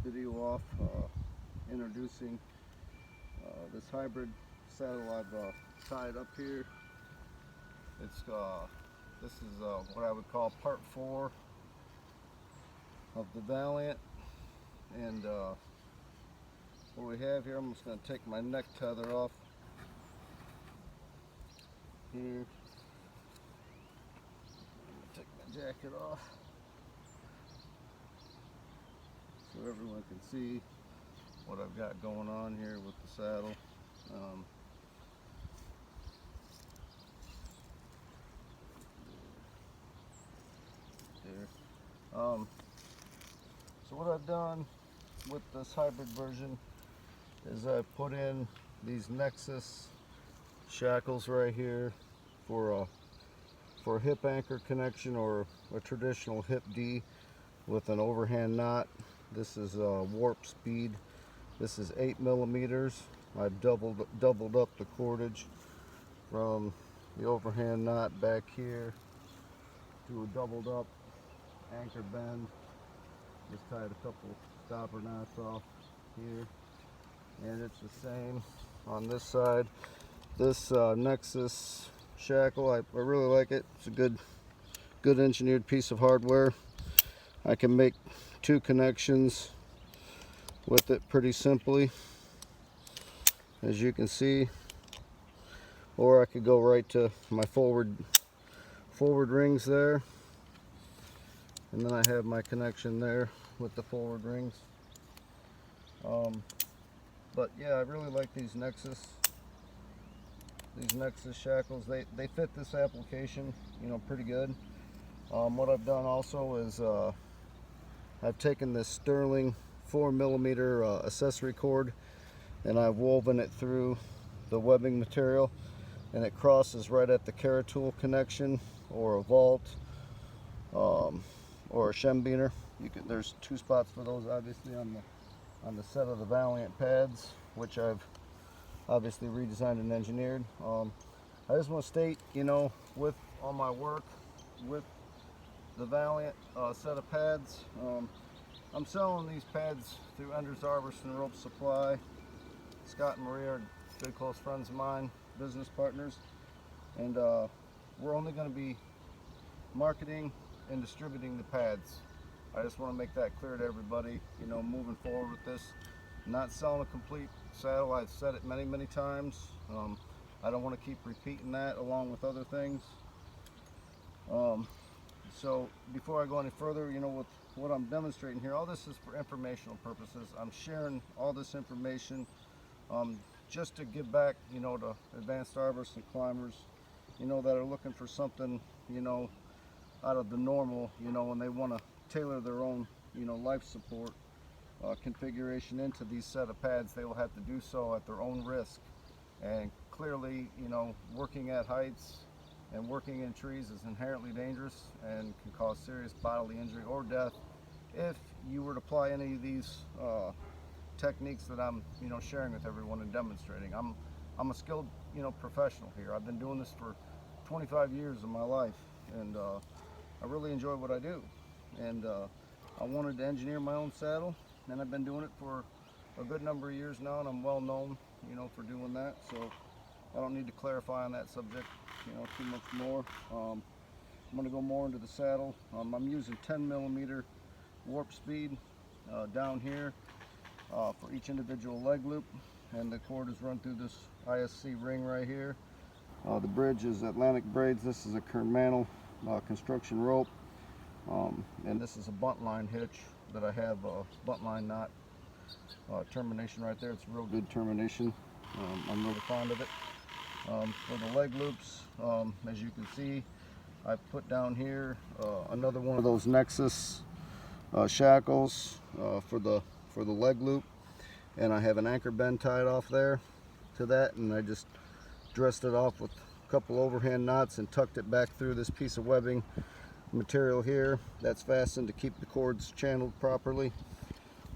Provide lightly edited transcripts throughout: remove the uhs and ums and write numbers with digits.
video off introducing this hybrid saddle I've tied up here. It's this is what I would call part 4 of the Valiant, and what we have here, I'm just going to take my neck tether off here. Take my jacket off so everyone can see what I've got going on here with the saddle. So what I've done with this hybrid version is I've put in these Nexus shackles right here for a hip anchor connection, or a traditional hip D with an overhand knot. This is warp speed. This is 8 millimeters. I've doubled up the cordage from the overhand knot back here to a doubled up anchor bend. Just tied a couple stopper knots off here, and it's the same on this side. This Nexus shackle, I really like it. It's a good engineered piece of hardware. I can make 2 connections with it pretty simply, as you can see, or I could go right to my forward rings there, and then I have my connection there with the forward rings. But yeah, I really like these Nexus shackles. They fit this application, you know, pretty good. What I've done also is I've taken this Sterling 4 millimeter accessory cord, and I've woven it through the webbing material, and it crosses right at the Caratool connection, or a vault, or a Shembiner. There's 2 spots for those, obviously, on the set of the Valiant pads, which I've obviously redesigned and engineered. I just want to state, you know, with all my work with the Valiant set of pads, I'm selling these pads through Enders Arborson Rope Supply. Scott and Maria are good close friends of mine, business partners, and we're only going to be marketing and distributing the pads. I just want to make that clear to everybody, you know, moving forward with this. I'm not selling a complete saddle. I've said it many times. I don't want to keep repeating that along with other things. So before I go any further, you know, with what I'm demonstrating here, all this is for informational purposes. I'm sharing all this information just to give back, you know, to advanced arborists and climbers, you know, that are looking for something, you know, out of the normal, you know, and they want to tailor their own, you know, life support configuration into these set of pads. They will have to do so at their own risk. And clearly, you know, working at heights and working in trees is inherently dangerous and can cause serious bodily injury or death if you were to apply any of these techniques that I'm, you know, sharing with everyone and demonstrating. I'm a skilled, you know, professional here. I've been doing this for 25 years of my life, and I really enjoy what I do. And I wanted to engineer my own saddle, and I've been doing it for a good number of years now, and I'm well known, you know, for doing that. So I don't need to clarify on that subject, you know, too much more. I'm going to go more into the saddle. I'm using 10 millimeter warp speed down here for each individual leg loop, and the cord is run through this ISC ring right here. The bridge is Atlantic braids. This is a Kernmantle construction rope, and this is a bunt line hitch that I have a bunt line knot termination right there. It's a real good termination. I'm really fond of it. For the leg loops, as you can see, I put down here another one of those Nexus shackles for the leg loop, and I have an anchor bend tied off there to that, and I just dressed it off with a couple overhand knots and tucked it back through this piece of webbing material here that's fastened to keep the cords channeled properly.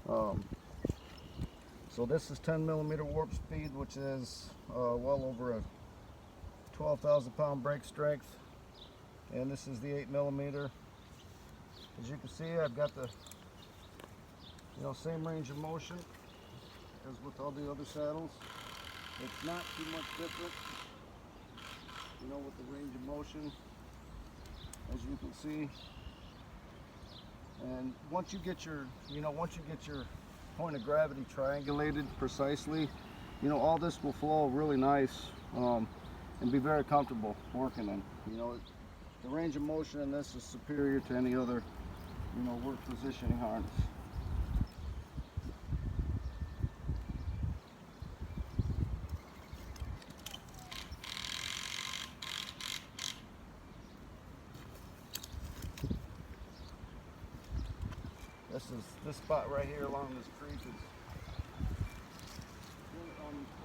So this is 10 millimeter warp speed, which is well over a 12,000 pound brake strength, and this is the 8 millimeter. As you can see, I've got the You know, same range of motion as with all the other saddles. It's not too much different, you know, with the range of motion, as you can see. And once you get your, once you get your point of gravity triangulated precisely, you know, all this will flow really nice and be very comfortable working in. You know, the range of motion in this is superior to any other, you know, work positioning harness. This spot right here along this creek is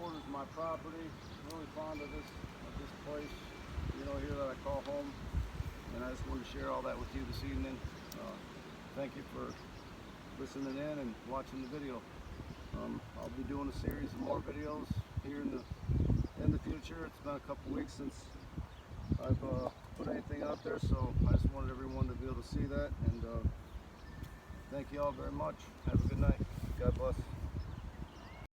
borders my property. Really fond of this place, you know, here that I call home. And I just wanted to share all that with you this evening. Thank you for listening in and watching the video. I'll be doing a series of more videos here in the future. It's been a couple weeks since I've put anything out there, so I just wanted everyone to be able to see that. And thank you all very much. Have a good night. God bless.